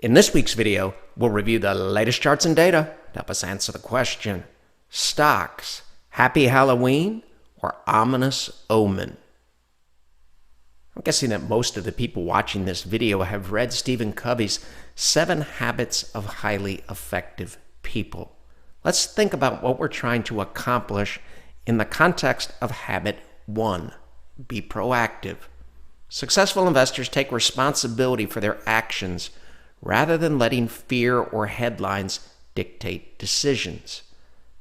In this week's video, we'll review the latest charts and data to help us answer the question, stocks, happy Halloween or ominous omen? I'm guessing that most of the people watching this video have read Stephen Covey's 7 Habits of Highly Effective People. Let's think about what we're trying to accomplish in the context of habit 1, be proactive. Successful investors take responsibility for their actions rather than letting fear or headlines dictate decisions.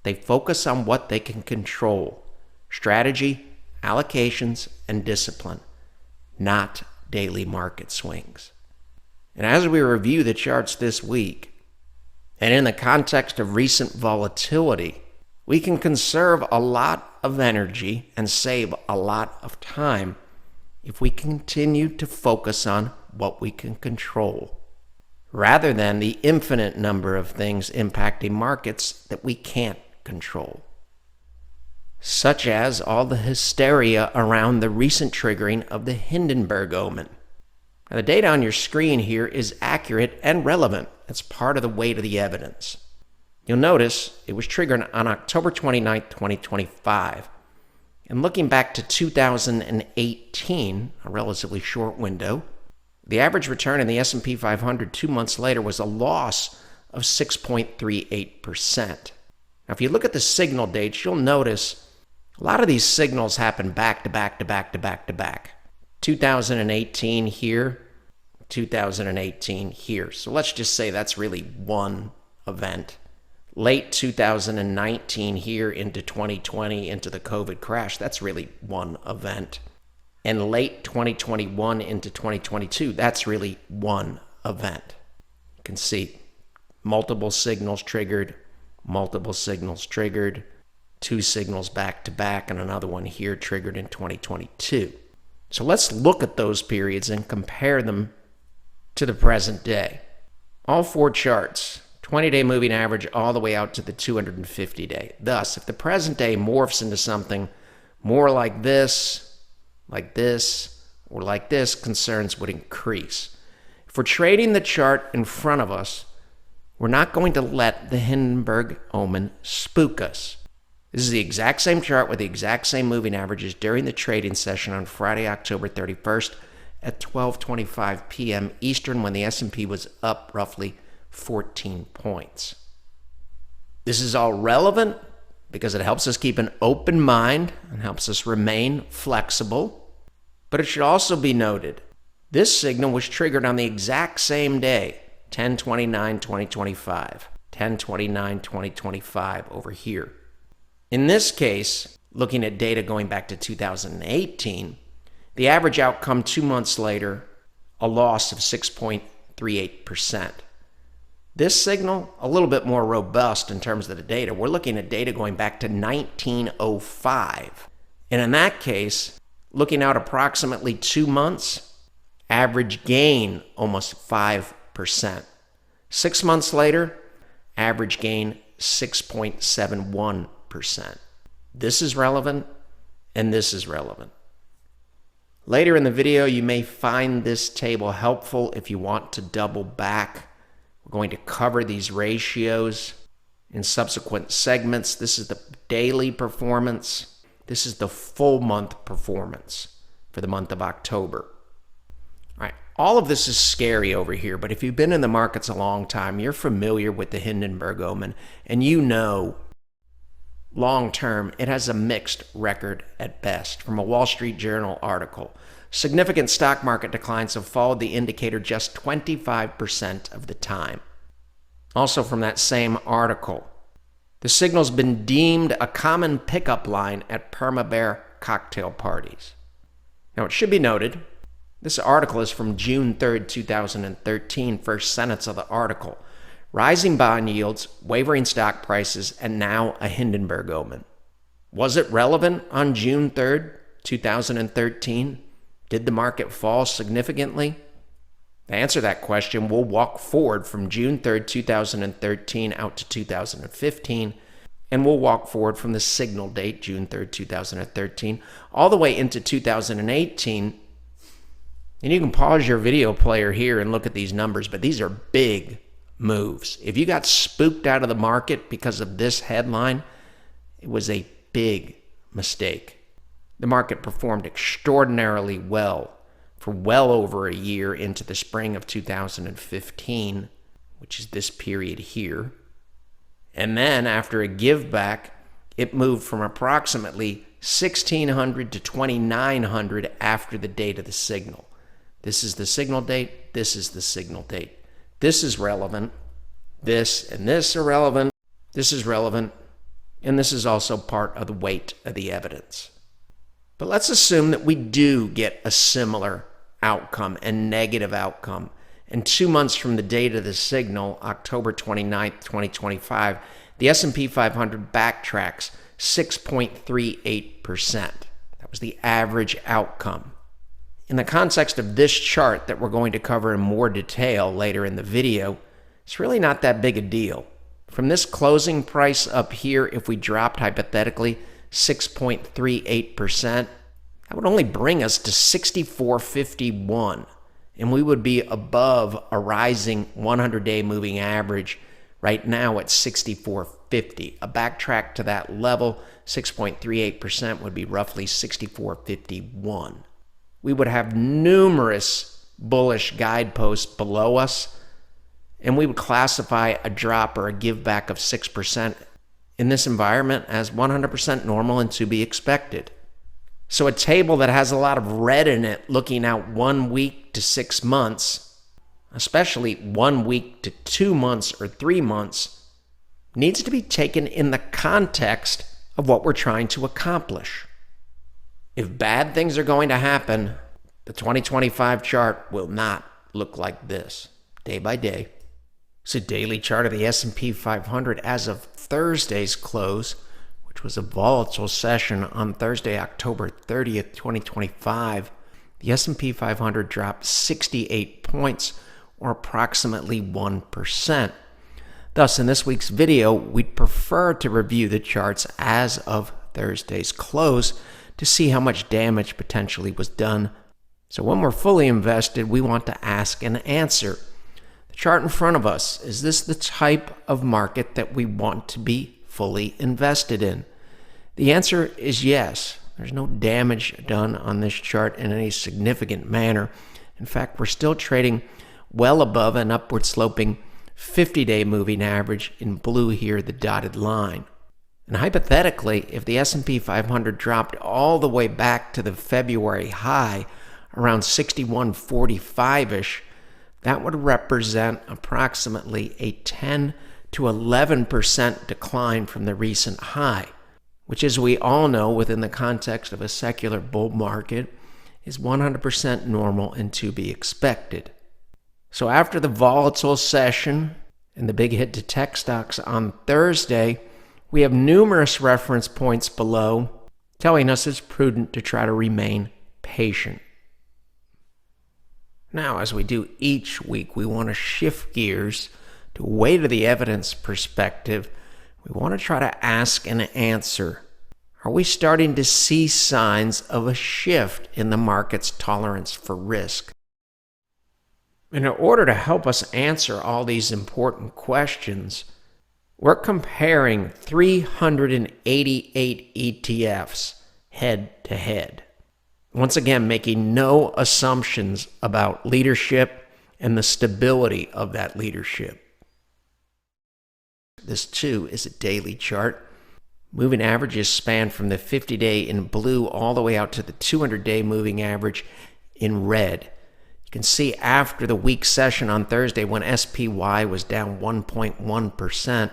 They focus on what they can control: strategy, allocations, and discipline, not daily market swings. And as we review the charts this week, and in the context of recent volatility, we can conserve a lot of energy and save a lot of time if we continue to focus on what we can control, rather than the infinite number of things impacting markets that we can't control, such as all the hysteria around the recent triggering of the Hindenburg Omen. Now, the data on your screen here is accurate and relevant. It's part of the weight of the evidence. You'll notice it was triggered on October 29, 2025. And looking back to 2018, a relatively short window, the average return in the S&P 500 2 months later was a loss of 6.38%. Now, if you look at the signal dates, you'll notice a lot of these signals happen back to back to back to back to back. 2018 here, 2018 here. So let's just say that's really one event. Late 2019 here into 2020, into the COVID crash, that's really one event. And late 2021 into 2022, that's really one event. You can see multiple signals triggered, 2 signals back to back, and another one here triggered in 2022. So let's look at those periods and compare them to the present day. All 4 charts, 20-day moving average all the way out to the 250-day. Thus, if the present day morphs into something more like this, or like this, concerns would increase. If we're trading the chart in front of us, we're not going to let the Hindenburg Omen spook us. This is the exact same chart with the exact same moving averages during the trading session on Friday, October 31st at 12:25 p.m. Eastern, when the S&P was up roughly 14 points. This is all relevant because it helps us keep an open mind and helps us remain flexible. But it should also be noted, this signal was triggered on the exact same day, 10/29/2025, 10/29/2025 over here. In this case, looking at data going back to 2018, the average outcome 2 months later, a loss of 6.38%. This signal, a little bit more robust in terms of the data. We're looking at data going back to 1905. And in that case, looking out approximately 2 months, average gain almost 5%. 6 months later, average gain 6.71%. This is relevant, and this is relevant. Later in the video, you may find this table helpful if you want to double back. We're going to cover these ratios in subsequent segments. This is the daily performance. This is the full month performance for the month of October. All right, all of this is scary over here, but if you've been in the markets a long time, you're familiar with the Hindenburg Omen, and you know long term it has a mixed record at best. From a Wall Street Journal article, significant stock market declines have followed the indicator just 25% of the time. Also from that same article, the signal's been deemed a common pickup line at perma-bear cocktail parties. Now, it should be noted, this article is from June 3rd, 2013, first sentence of the article. Rising bond yields, wavering stock prices, and now a Hindenburg Omen. Was it relevant on June 3rd, 2013? Did the market fall significantly? To answer that question, we'll walk forward from June 3rd, 2013 out to 2015, and we'll walk forward from the signal date, June 3rd, 2013, all the way into 2018, And you can pause your video player here and look at these numbers, but these are big moves. If you got spooked out of the market because of this headline, it was a big mistake. The market performed extraordinarily well for well over a year into the spring of 2015, which is this period here. And then after a give back, it moved from approximately 1600 to 2900 after the date of the signal. This is the signal date. This is the signal date. This is relevant. This and this are relevant. This is relevant. And this is also part of the weight of the evidence. But let's assume that we do get a similar outcome and negative outcome. And 2 months from the date of the signal, October 29th, 2025, the S&P 500 backtracks 6.38%. That was the average outcome. In the context of this chart that we're going to cover in more detail later in the video, it's really not that big a deal. From this closing price up here, if we dropped hypothetically 6.38%, that would only bring us to 64.51, and we would be above a rising 100-day moving average right now at 64.50. A backtrack to that level, 6.38%, would be roughly 64.51. We would have numerous bullish guideposts below us, and we would classify a drop or a give back of 6% in this environment as 100% normal and to be expected. So a table that has a lot of red in it looking out 1 week to 6 months, especially 1 week to 2 months or 3 months, needs to be taken in the context of what we're trying to accomplish. If bad things are going to happen, the 2025 chart will not look like this, day by day. It's a daily chart of the S&P 500 as of Thursday's close, which was a volatile session on Thursday, October 30th, 2025. The S&P 500 dropped 68 points, or approximately 1%. Thus, in this week's video, we'd prefer to review the charts as of Thursday's close to see how much damage potentially was done. So when we're fully invested, we want to ask and answer. The chart in front of us, is this the type of market that we want to be fully invested in? The answer is yes. There's no damage done on this chart in any significant manner. In fact, we're still trading well above an upward sloping 50-day moving average, in blue here, the dotted line. And hypothetically, if the S&P 500 dropped all the way back to the February high, around 6145-ish, that would represent approximately a 10 to 11% decline from the recent high, which, as we all know, within the context of a secular bull market, is 100% normal and to be expected. So after the volatile session and the big hit to tech stocks on Thursday, we have numerous reference points below telling us it's prudent to try to remain patient. Now, as we do each week, we want to shift gears to weight of the evidence perspective. We want to try to ask and answer, are we starting to see signs of a shift in the market's tolerance for risk? In order to help us answer all these important questions, we're comparing 388 ETFs head to head. Once again, making no assumptions about leadership and the stability of that leadership. This too is a daily chart. Moving averages span from the 50-day in blue all the way out to the 200-day moving average in red. You can see after the week session on Thursday, when SPY was down 1.1%,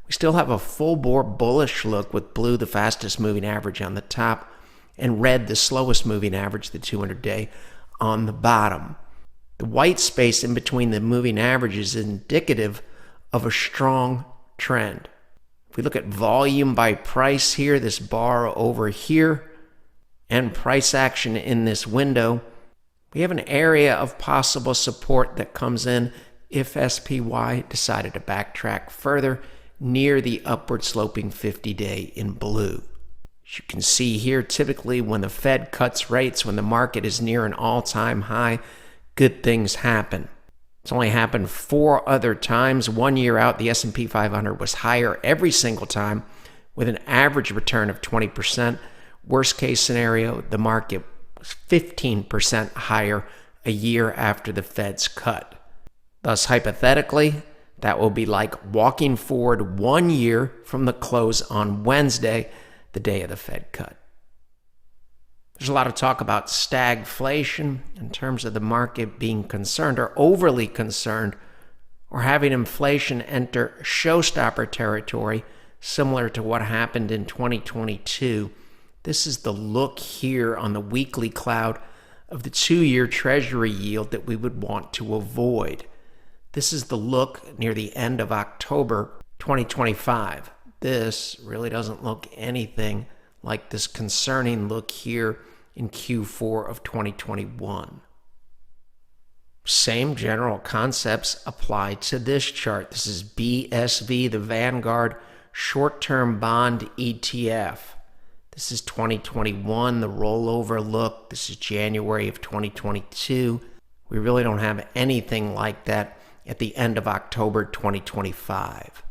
we still have a full-bore bullish look with blue the fastest moving average on the top and red the slowest moving average, the 200-day, on the bottom. The white space in between the moving averages is indicative of a strong trend. If we look at volume by price here, this bar over here, and price action in this window, we have an area of possible support that comes in if SPY decided to backtrack further near the upward sloping 50-day in blue. As you can see here, typically when the Fed cuts rates, when the market is near an all-time high, good things happen. It's only happened 4 other times. 1 year out, the S&P 500 was higher every single time with an average return of 20%. Worst case scenario, the market was 15% higher a year after the Fed's cut. Thus, hypothetically, that will be like walking forward 1 year from the close on Wednesday, the day of the Fed cut. There's a lot of talk about stagflation in terms of the market being concerned or overly concerned or having inflation enter showstopper territory similar to what happened in 2022. This is the look here on the weekly cloud of the 2-year Treasury yield that we would want to avoid. This is the look near the end of October 2025. This really doesn't look anything like this concerning look here in Q4 of 2021. Same general concepts apply to this chart. This is BSV, the Vanguard Short-Term Bond ETF. This is 2021, the rollover look. This is January of 2022. We really don't have anything like that at the end of October 2025.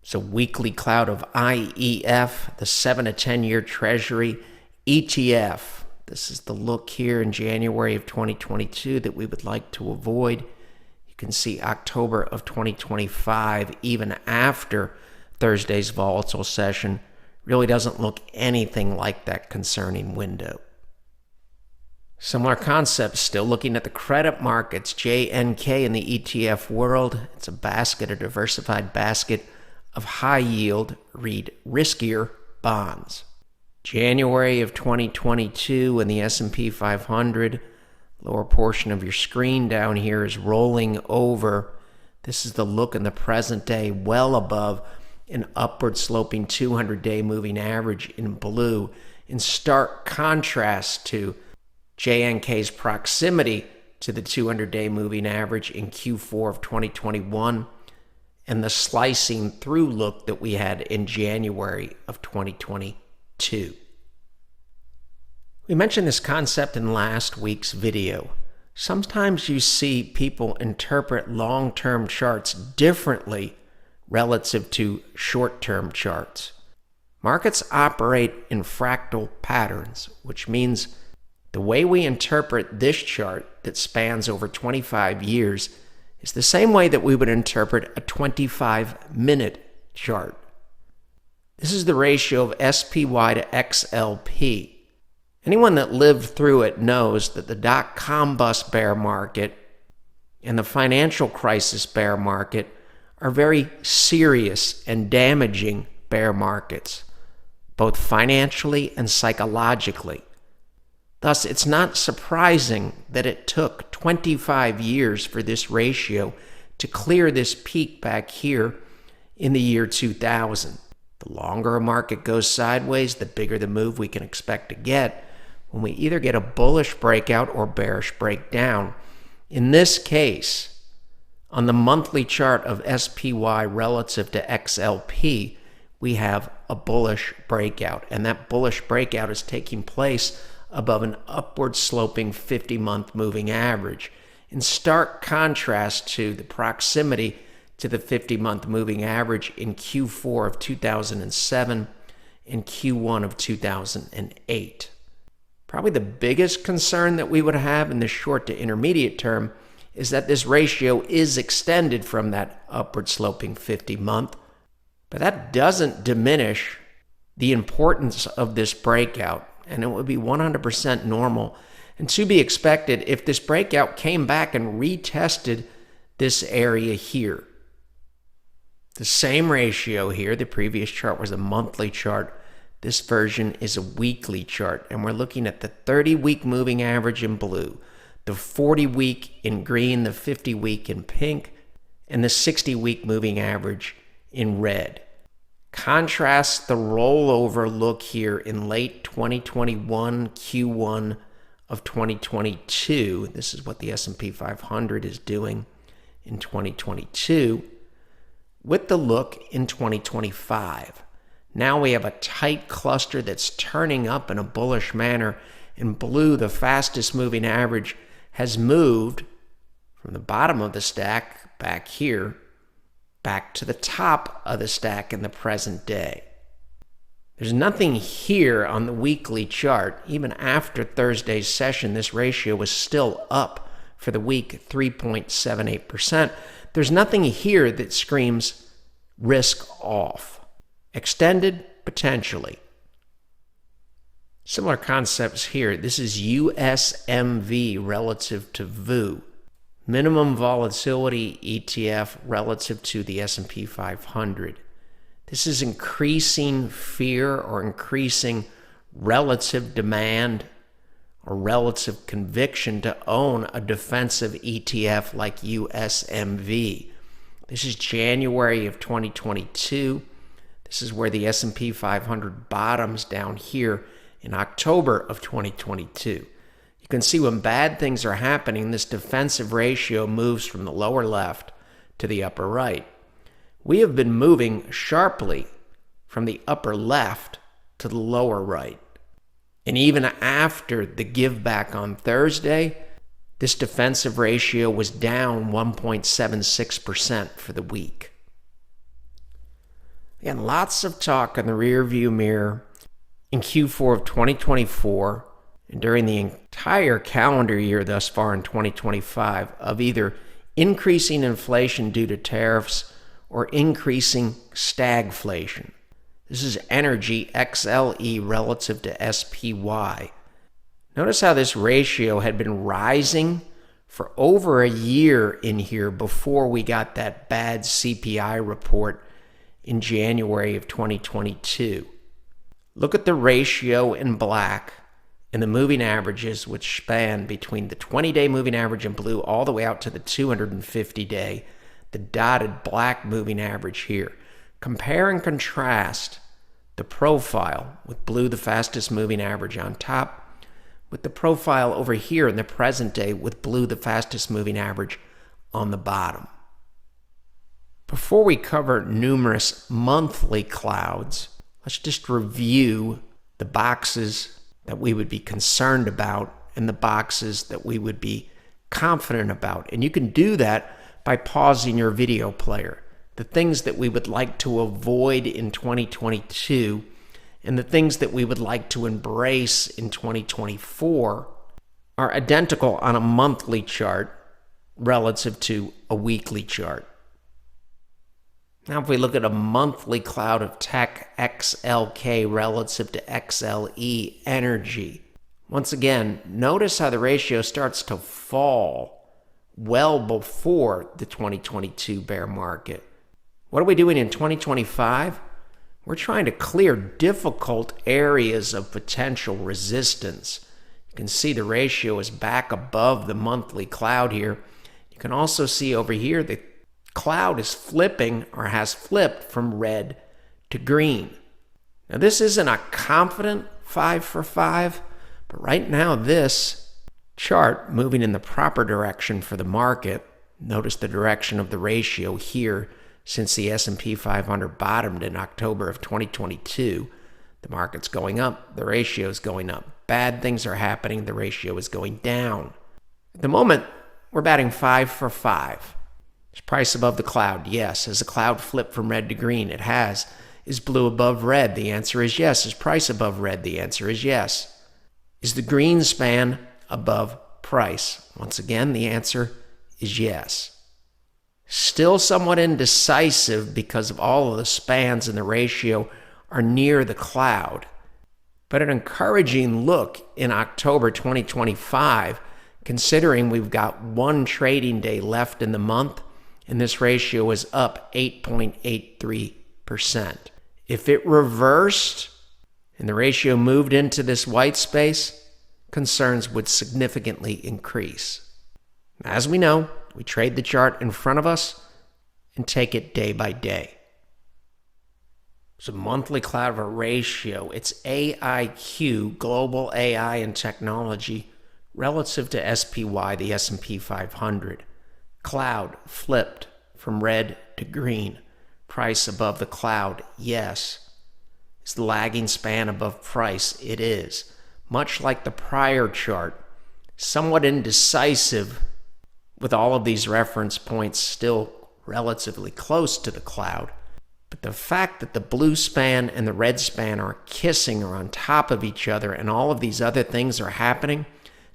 So weekly cloud of IEF, the 7 to 10 year Treasury ETF. This is the look here in January of 2022 that we would like to avoid. You can see October of 2025, even after Thursday's volatile session, really doesn't look anything like that concerning window. Similar concepts, still looking at the credit markets, JNK in the ETF world. It's a basket, a diversified basket of high yield, read riskier bonds. January of 2022 in the S&P 500, lower portion of your screen down here is rolling over. This is the look in the present day, well above an upward sloping 200-day moving average in blue, in stark contrast to JNK's proximity to the 200-day moving average in Q4 of 2021 and the slicing through look that we had in January of 2022. We mentioned this concept in last week's video. Sometimes you see people interpret long-term charts differently relative to short-term charts. Markets operate in fractal patterns, which means the way we interpret this chart that spans over 25 years is the same way that we would interpret a 25-minute chart. This is the ratio of SPY to XLP. Anyone that lived through it knows that the dot-com bust bear market and the financial crisis bear market are very serious and damaging bear markets, both financially and psychologically. Thus, it's not surprising that it took 25 years for this ratio to clear this peak back here in the year 2000. The longer a market goes sideways, the bigger the move we can expect to get when we either get a bullish breakout or bearish breakdown. In this case, on the monthly chart of SPY relative to XLP, we have a bullish breakout, and that bullish breakout is taking place above an upward sloping 50-month moving average, in stark contrast to the proximity to the 50-month moving average in Q4 of 2007 and Q1 of 2008. Probably the biggest concern that we would have in the short to intermediate term is that this ratio is extended from that upward sloping 50-month, but that doesn't diminish the importance of this breakout, and it would be 100% normal and to be expected if this breakout came back and retested this area here. The same ratio here, the previous chart was a monthly chart. This version is a weekly chart, and we're looking at the 30-week moving average in blue, the 40-week in green, the 50-week in pink, and the 60-week moving average in red. Contrast the rollover look here in late 2021, Q1 of 2022. This is what the S&P 500 is doing in 2022 with the look in 2025. Now we have a tight cluster that's turning up in a bullish manner. In blue, the fastest moving average has moved from the bottom of the stack back here, back to the top of the stack in the present day. There's nothing here on the weekly chart. Even after Thursday's session, this ratio was still up for the week, 3.78%. There's nothing here that screams risk off. Extended, potentially. Similar concepts here. This is USMV relative to VU. Minimum volatility ETF relative to the S&P 500. This is increasing fear or increasing relative demand or relative conviction to own a defensive ETF like USMV. This is January of 2022. This is where the S&P 500 bottoms down here in October of 2022. You can see when bad things are happening, this defensive ratio moves from the lower left to the upper right. We have been moving sharply from the upper left to the lower right. And even after the give back on Thursday, this defensive ratio was down 1.76% for the week. Again, lots of talk in the rearview mirror in Q4 of 2024 and during the entire calendar year thus far in 2025 of either increasing inflation due to tariffs or increasing stagflation. This is energy XLE relative to SPY. Notice how this ratio had been rising for over a year in here before we got that bad CPI report in January of 2022. Look at the ratio in black and the moving averages, which span between the 20-day moving average in blue all the way out to the 250-day, the dotted black moving average here. Compare and contrast the profile with blue, the fastest moving average on top, with the profile over here in the present day with blue, the fastest moving average on the bottom. Before we cover numerous monthly clouds, let's just review the boxes that we would be concerned about and the boxes that we would be confident about. And you can do that by pausing your video player. The things that we would like to avoid in 2022 and the things that we would like to embrace in 2024 are identical on a monthly chart relative to a weekly chart. Now, if we look at a monthly cloud of tech XLK relative to XLE energy, once again, notice how the ratio starts to fall well before the 2022 bear market. What are we doing in 2025? We're trying to clear difficult areas of potential resistance. You can see the ratio is back above the monthly cloud here. You can also see over here the cloud is flipping or has flipped from red to green. Now, this isn't a confident 5 for 5, but right now this chart moving in the proper direction for the market. Notice the direction of the ratio here since the S&P 500 bottomed in October of 2022. The market's going up, the ratio is going up. Bad things are happening, the ratio is going down. At the moment, we're batting 5 for 5. Is price above the cloud? Yes. Has the cloud flipped from red to green? It has. Is blue above red? The answer is yes. Is price above red? The answer is yes. Is the green span above price? Once again, the answer is yes. Still somewhat indecisive because of all of the spans in the ratio are near the cloud. But an encouraging look in October 2025, considering we've got one trading day left in the month, and this ratio is up 8.83%. If it reversed and the ratio moved into this white space, concerns would significantly increase. As we know, we trade the chart in front of us and take it day by day. It's a monthly cloud of a ratio. It's AIQ, Global AI and Technology, relative to SPY, the S&P 500. Cloud flipped from red to green. Price above the cloud, yes. Is the lagging span above price? It is. Much like the prior chart, somewhat indecisive with all of these reference points still relatively close to the cloud. But the fact that the blue span and the red span are kissing or on top of each other and all of these other things are happening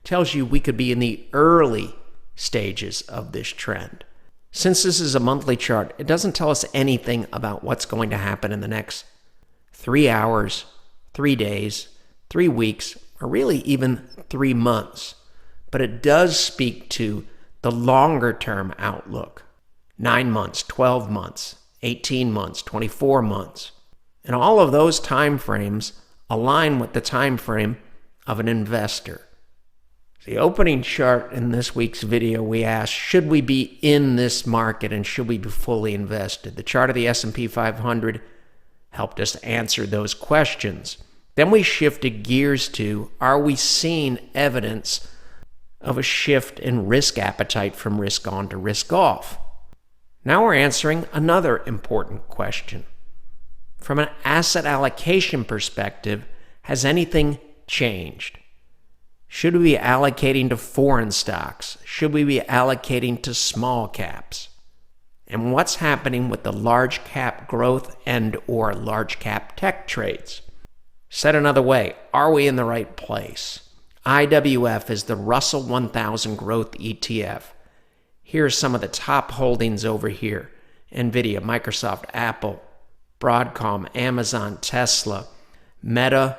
tells you we could be in the early stages of this trend. Since this is a monthly chart, it doesn't tell us anything about what's going to happen in the next 3 hours, 3 days, 3 weeks, or really even 3 months. But it does speak to the longer term outlook. 9 months, 12 months, 18 months, 24 months. And all of those time frames align with the time frame of an investor. The opening chart in this week's video, we asked, should we be in this market and should we be fully invested? The chart of the S&P 500 helped us answer those questions. Then we shifted gears to, are we seeing evidence of a shift in risk appetite from risk on to risk off? Now we're answering another important question. From an asset allocation perspective, has anything changed? Should we be allocating to foreign stocks? Should we be allocating to small caps? And what's happening with the large cap growth and or large cap tech trades? Said another way, are we in the right place? IWF is the Russell 1000 Growth ETF. Here's some of the top holdings over here. Nvidia, Microsoft, Apple, Broadcom, Amazon, Tesla, Meta,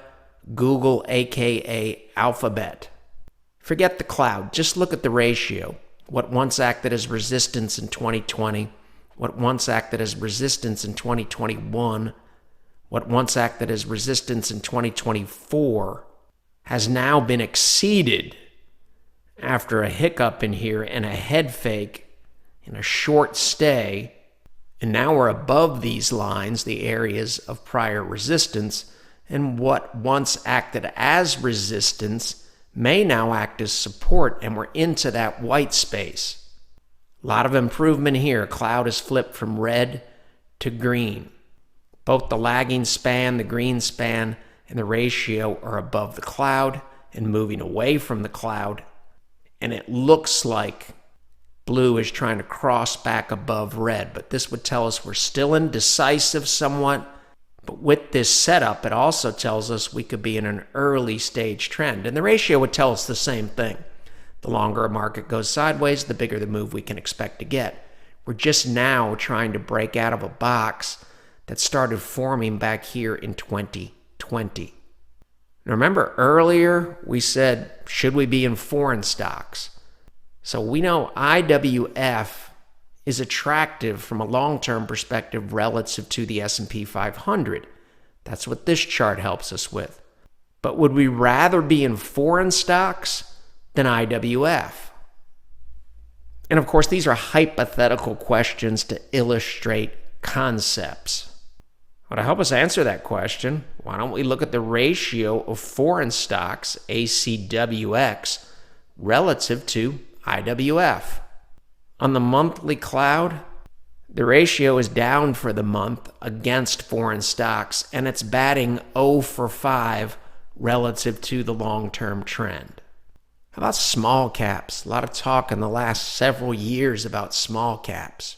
Google, aka Alphabet. Forget the cloud, just look at the ratio. What once acted as resistance in 2020, what once acted as resistance in 2021, what once acted as resistance in 2024 has now been exceeded after a hiccup in here and a head fake and a short stay. And now we're above these lines, the areas of prior resistance, and what once acted as resistance may now act as support, and we're into that white space. A lot of improvement here. Cloud has flipped from red to green. Both the lagging span, the green span, and the ratio are above the cloud and moving away from the cloud. And it looks like blue is trying to cross back above red, but this would tell us we're still indecisive somewhat. But with this setup, it also tells us we could be in an early stage trend. And the ratio would tell us the same thing. The longer a market goes sideways, the bigger the move we can expect to get. We're just now trying to break out of a box that started forming back here in 2020. Remember earlier we said, should we be in foreign stocks? So we know IWF is attractive from a long-term perspective relative to the S&P 500. That's what this chart helps us with. But would we rather be in foreign stocks than IWF? And of course, these are hypothetical questions to illustrate concepts. Well, to help us answer that question, why don't we look at the ratio of foreign stocks, ACWX, relative to IWF? On the monthly cloud, the ratio is down for the month against foreign stocks, and it's batting 0 for 5 relative to the long-term trend. How about small caps? A lot of talk in the last several years about small caps.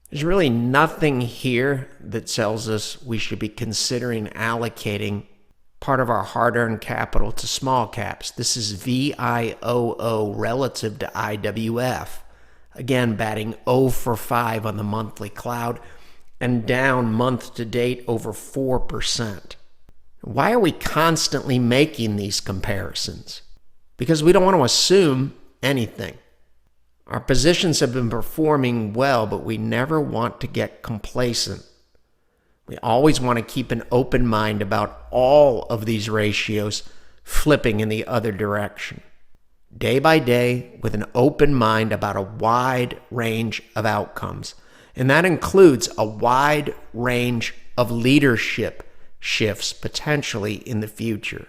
There's really nothing here that tells us we should be considering allocating part of our hard-earned capital to small caps. This is VIOO relative to IWF. Again, batting 0 for 5 on the monthly cloud and down month to date over 4%. Why are we constantly making these comparisons? Because we don't want to assume anything. Our positions have been performing well, but we never want to get complacent. We always want to keep an open mind about all of these ratios flipping in the other direction. Day by day, with an open mind about a wide range of outcomes. And that includes a wide range of leadership shifts potentially in the future.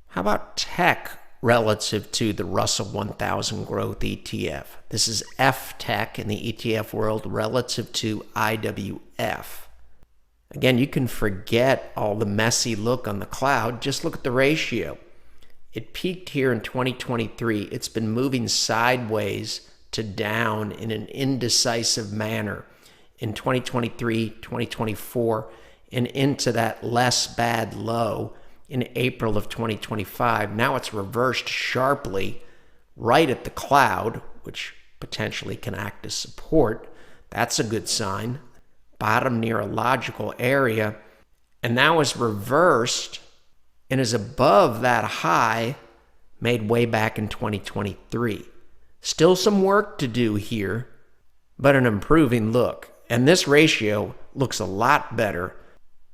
How about tech relative to the Russell 1000 Growth ETF? This is F-Tech in the ETF world relative to IWF. Again, you can forget all the messy look on the cloud. Just look at the ratio. It peaked here in 2023. It's been moving sideways to down in an indecisive manner in 2023, 2024, and into that less bad low in April of 2025. Now it's reversed sharply right at the cloud, which potentially can act as support. That's a good sign. Bottom near a logical area, and now is reversed and is above that high made way back in 2023. Still some work to do here, but an improving look. And this ratio looks a lot better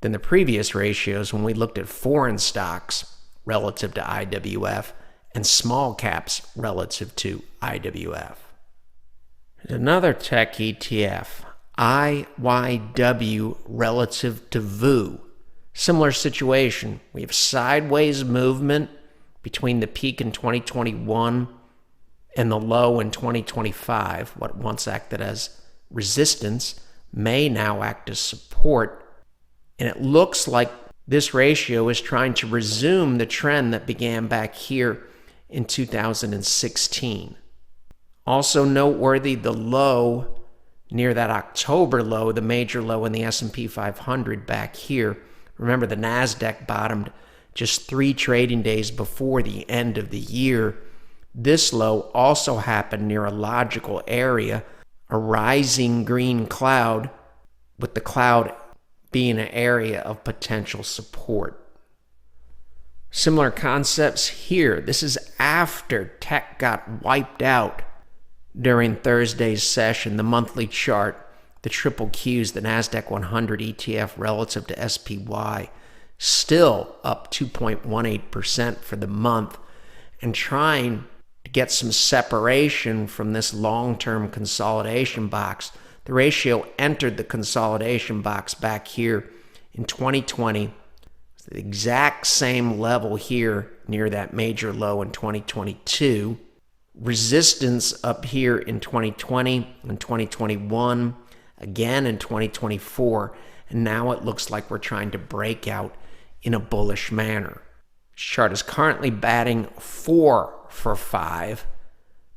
than the previous ratios when we looked at foreign stocks relative to IWF and small caps relative to IWF. Another tech ETF, IYW relative to VU. Similar situation. We have sideways movement between the peak in 2021 and the low in 2025. What once acted as resistance may now act as support. And it looks like this ratio is trying to resume the trend that began back here in 2016. Also noteworthy, the low near that October low, the major low in the S&P 500 back here. Remember, the NASDAQ bottomed just 3 trading days before the end of the year. This low also happened near a logical area, a rising green cloud, with the cloud being an area of potential support. Similar concepts here. This is after tech got wiped out during Thursday's session. The monthly chart, the triple Qs, the NASDAQ 100 ETF relative to SPY, still up 2.18% for the month, and trying to get some separation from this long-term consolidation box. The ratio entered the consolidation box back here in 2020. It's the exact same level here near that major low in 2022. Resistance up here in 2020 and 2021, again in 2024, and now it looks like we're trying to break out in a bullish manner. This chart is currently batting 4 for 5,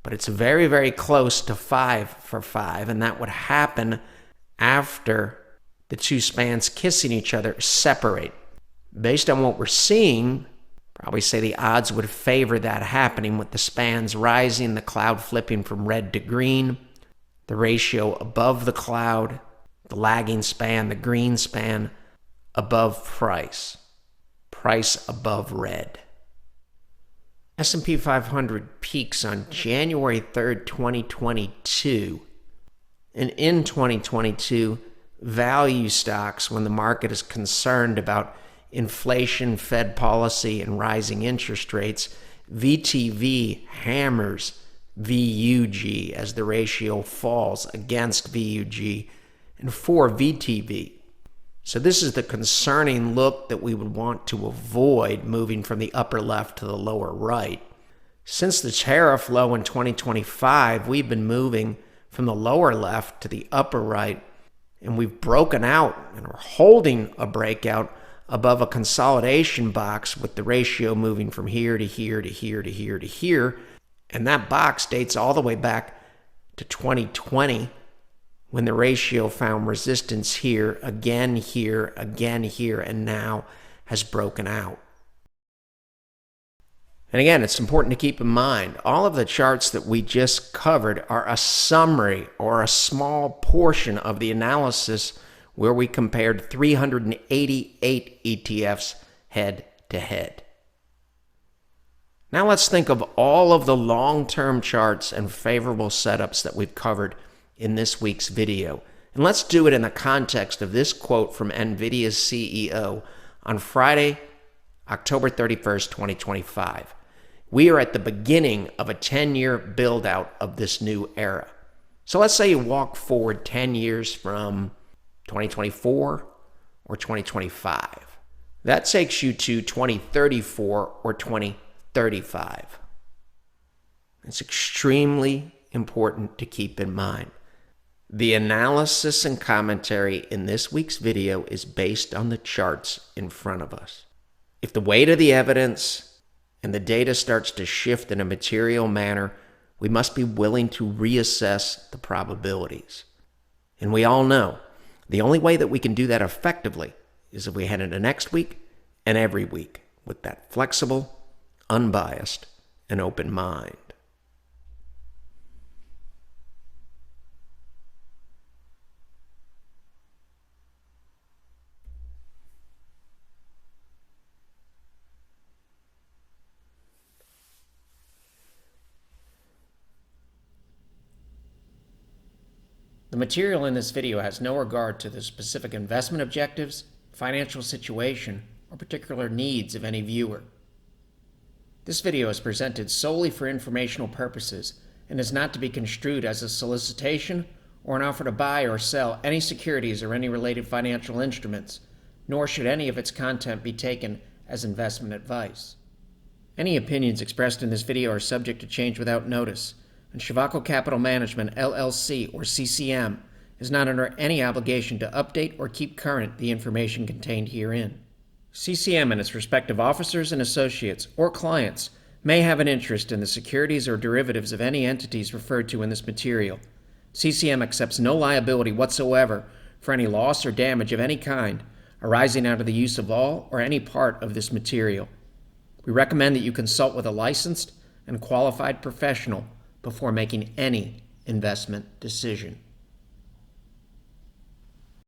but it's very, very close to 5 for 5, and that would happen after the two spans kissing each other separate. Based on what we're seeing, probably say the odds would favor that happening, with the spans rising, the cloud flipping from red to green, the ratio above the cloud, the lagging span, the green span, above price above red. S&P 500 peaks on January 3rd, 2022. And in 2022, value stocks, when the market is concerned about inflation, Fed policy, and rising interest rates, VTV hammers VUG as the ratio falls against VUG and for VTV. So this is the concerning look that we would want to avoid, moving from the upper left to the lower right. Since the tariff low in 2025, we've been moving from the lower left to the upper right, and we've broken out and are holding a breakout above a consolidation box, with the ratio moving from here to here to here to here to here. And that box dates all the way back to 2020, when the ratio found resistance here, again here, and now has broken out. And again, it's important to keep in mind, all of the charts that we just covered are a summary or a small portion of the analysis where we compared 388 ETFs head to head. Now let's think of all of the long-term charts and favorable setups that we've covered in this week's video. And let's do it in the context of this quote from NVIDIA's CEO on Friday, October 31st, 2025. We are at the beginning of a 10-year build-out of this new era. So let's say you walk forward 10 years from 2024 or 2025. That takes you to 2034 or 2035. It's extremely important to keep in mind. The analysis and commentary in this week's video is based on the charts in front of us. If the weight of the evidence and the data starts to shift in a material manner, we must be willing to reassess the probabilities. And we all know the only way that we can do that effectively is if we head into next week and every week with that flexible, unbiased, and open mind. The material in this video has no regard to the specific investment objectives, financial situation, or particular needs of any viewer. This video is presented solely for informational purposes and is not to be construed as a solicitation or an offer to buy or sell any securities or any related financial instruments, nor should any of its content be taken as investment advice. Any opinions expressed in this video are subject to change without notice, and Shivako Capital Management, LLC, or CCM, is not under any obligation to update or keep current the information contained herein. CCM and its respective officers and associates or clients may have an interest in the securities or derivatives of any entities referred to in this material. CCM accepts no liability whatsoever for any loss or damage of any kind arising out of the use of all or any part of this material. We recommend that you consult with a licensed and qualified professional before making any investment decision.